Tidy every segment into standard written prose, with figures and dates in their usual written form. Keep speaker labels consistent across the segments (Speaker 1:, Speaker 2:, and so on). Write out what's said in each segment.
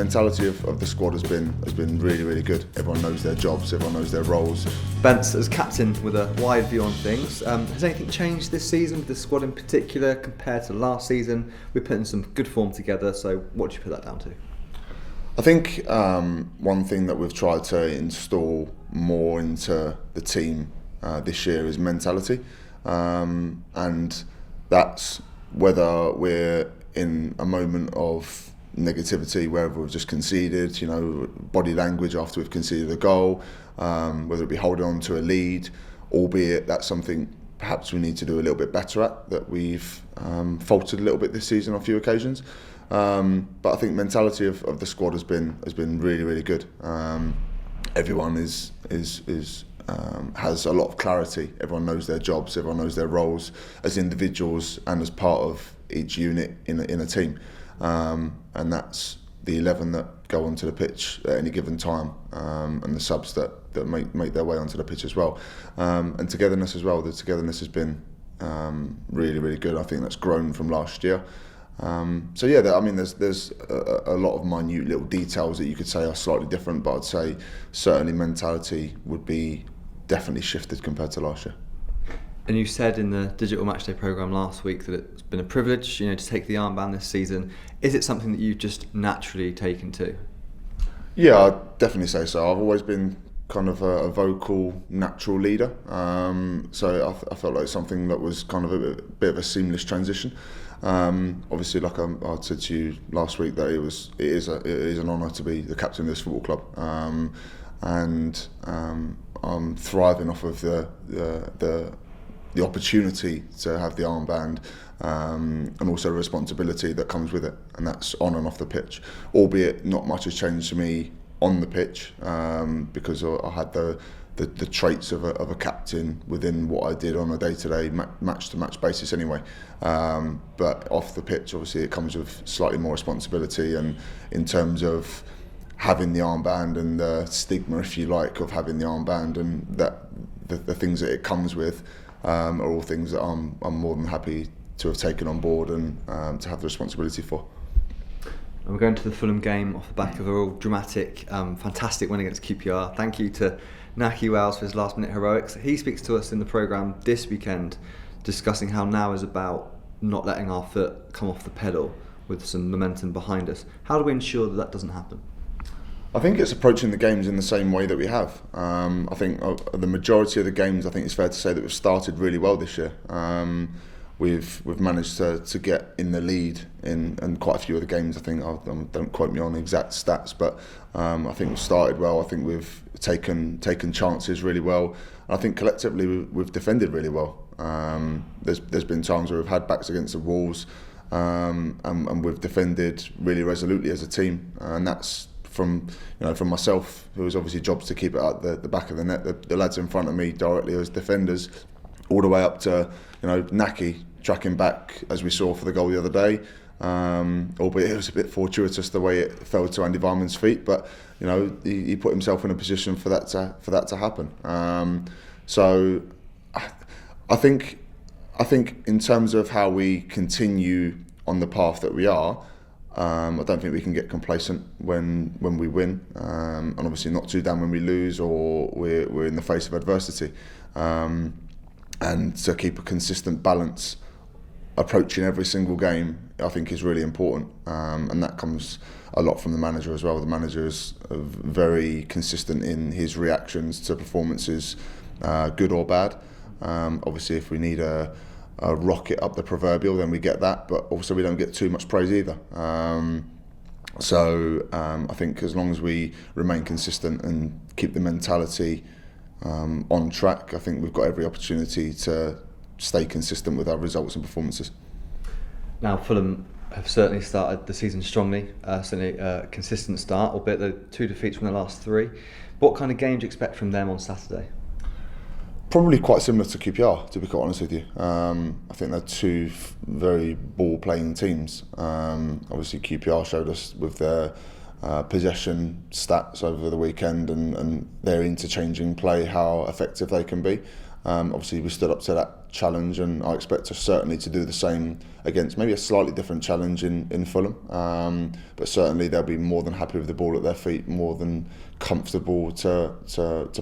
Speaker 1: mentality of the squad has been really, really good. Everyone knows their jobs, everyone knows their roles.
Speaker 2: Bence, as captain with a wide view on things, has anything changed this season with the squad in particular compared to last season? We're putting some good form together, so what do you put that down to?
Speaker 1: I think one thing that we've tried to install more into the team this year is mentality, and that's whether we're in a moment of negativity, wherever we've just conceded, body language after we've conceded a goal, whether it be holding on to a lead, albeit that's something perhaps we need to do a little bit better at, that we've faltered a little bit this season on a few occasions. But I think mentality of the squad has been really, really good. Everyone has a lot of clarity. Everyone knows their jobs, everyone knows their roles as individuals and as part of each unit in a team. And that's the 11 that go onto the pitch at any given time, and the subs that make their way onto the pitch as well. And togetherness as well. The togetherness has been really, really good. I think that's grown from last year. So yeah, there's a lot of minute little details that you could say are slightly different, but I'd say certainly mentality would be definitely shifted compared to last year.
Speaker 2: And you said in the digital matchday programme last week that it's been a privilege, to take the armband this season. Is it something that you've just naturally taken to?
Speaker 1: Yeah, I'd definitely say so. I've always been kind of a vocal, natural leader. So I felt like something that was kind of a bit of a seamless transition. Obviously, like I said to you last week, that it is an honour to be the captain of this football club, and I'm thriving off of the opportunity to have the armband, and also the responsibility that comes with it, and that's on and off the pitch. Albeit not much has changed for me on the pitch, because I had the traits of a captain within what I did on a day-to-day, match-to-match basis anyway. But off the pitch, obviously, it comes with slightly more responsibility, and in terms of having the armband and the stigma, if you like, of having the armband and that the things that it comes with, are all things that I'm more than happy to have taken on board and to have the responsibility for.
Speaker 2: And we're going to the Fulham game off the back of a real dramatic, fantastic win against QPR. Thank you to Naki Wells for his last minute heroics. He speaks to us in the programme this weekend, discussing how now is about not letting our foot come off the pedal with some momentum behind us. How do we ensure that doesn't happen?
Speaker 1: I think it's approaching the games in the same way that we have. I think the majority of the games, I think it's fair to say that we've started really well this year. We've managed to get in the lead in quite a few of the games. I think, don't quote me on exact stats, but I think we've started well. I think we've taken chances really well. And I think collectively we've defended really well. There's been times where we've had backs against the walls, and we've defended really resolutely as a team, and that's from myself, who was obviously jobs to keep it at the back of the net, the lads in front of me directly as defenders, all the way up to Naki tracking back as we saw for the goal the other day, albeit it was a bit fortuitous the way it fell to Andy Varman's feet, but he put himself in a position for that to happen. So I think in terms of how we continue on the path that we are, I don't think we can get complacent when we win, and obviously not too down when we lose or we're in the face of adversity, and to keep a consistent balance approaching every single game, I think is really important, and that comes a lot from the manager as well. The manager is very consistent in his reactions to performances, good or bad. Obviously, if we need a rocket up the proverbial, then we get that, but also we don't get too much praise either. So I think as long as we remain consistent and keep the mentality on track, I think we've got every opportunity to stay consistent with our results and performances.
Speaker 2: Now, Fulham have certainly started the season strongly, certainly a consistent start, albeit the 2 defeats from the last 3. What kind of game do you expect from them on Saturday?
Speaker 1: Probably quite similar to QPR, to be quite honest with you. I think they're 2 very ball-playing teams. Obviously, QPR showed us with their possession stats over the weekend and their interchanging play how effective they can be. Obviously, we stood up to that challenge, and I expect us certainly to do the same against maybe a slightly different challenge in Fulham. But certainly they'll be more than happy with the ball at their feet, more than comfortable to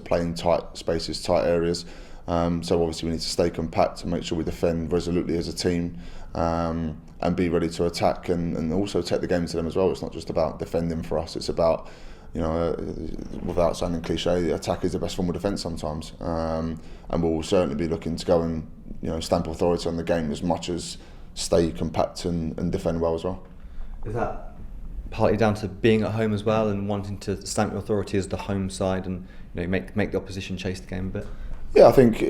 Speaker 1: play in tight spaces, tight areas. So obviously we need to stay compact and make sure we defend resolutely as a team, and be ready to attack and also take the game to them as well. It's not just about defending for us, it's about, without sounding cliche, the attack is the best form of defence sometimes. And we'll certainly be looking to go and stamp authority on the game as much as stay compact and defend well as well.
Speaker 2: Is that partly down to being at home as well and wanting to stamp your authority as the home side and make the opposition chase the game a bit?
Speaker 1: Yeah, I think,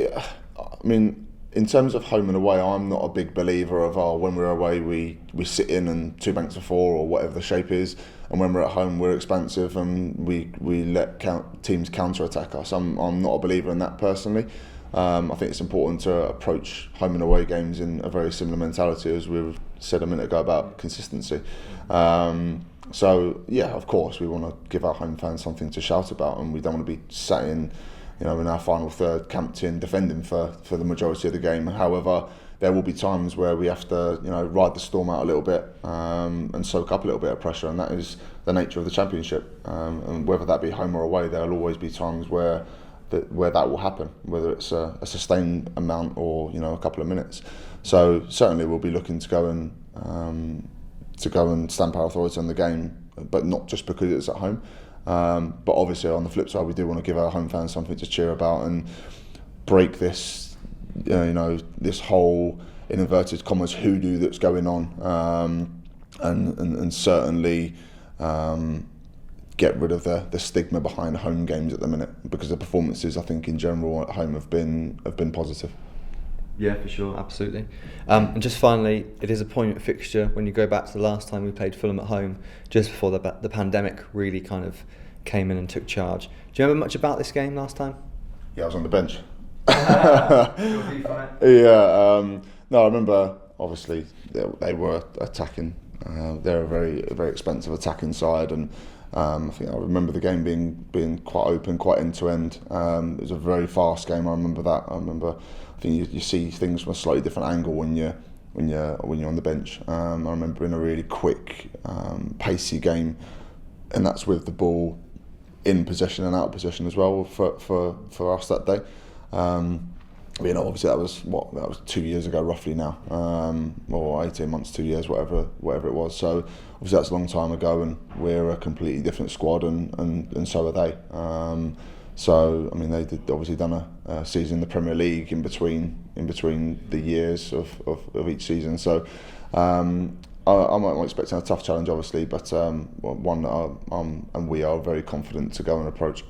Speaker 1: in terms of home and away, I'm not a big believer of when we're away we sit in and 2 banks of 4 or whatever the shape is, and when we're at home we're expansive and we let teams counter-attack us. I'm not a believer in that personally. I think it's important to approach home and away games in a very similar mentality, as we said a minute ago about consistency. So yeah, of course we want to give our home fans something to shout about, and we don't want to be sat in our final third, camped in, defending for the majority of the game. However, there will be times where we have to, ride the storm out a little bit, and soak up a little bit of pressure, and that is the nature of the Championship. And whether that be home or away, there will always be times where that will happen, whether it's a sustained amount or a couple of minutes. So certainly we'll be looking to go and stamp our authority on the game, but not just because it's at home. But obviously on the flip side, we do want to give our home fans something to cheer about and break this, this whole, in inverted commas, hoodoo that's going on, and certainly get rid of the stigma behind home games at the minute, because the performances, I think, in general at home have been positive.
Speaker 2: Yeah, for sure, absolutely. And just finally, it is a poignant fixture when you go back to the last time we played Fulham at home, just before the pandemic really kind of came in and took charge. Do you remember much about this game last time?
Speaker 1: Yeah, I was on the bench.
Speaker 2: Yeah.
Speaker 1: No, I remember, obviously, they were attacking. They're a very, very expensive attacking side, and I think I remember the game being quite open, quite end to end. It was a very fast game. I remember that. I think you see things from a slightly different angle when you're on the bench. I remember in a really quick, pacey game, and that's with the ball in possession and out of possession as well for us that day. Obviously that was 2 years ago roughly now, or 18 months, 2 years, whatever it was. So obviously that's a long time ago, and we're a completely different squad, and so are they. So they did obviously done a season in the Premier League in between the years of each season. So I'm expecting a tough challenge, obviously, but one that and we are very confident to go and approach.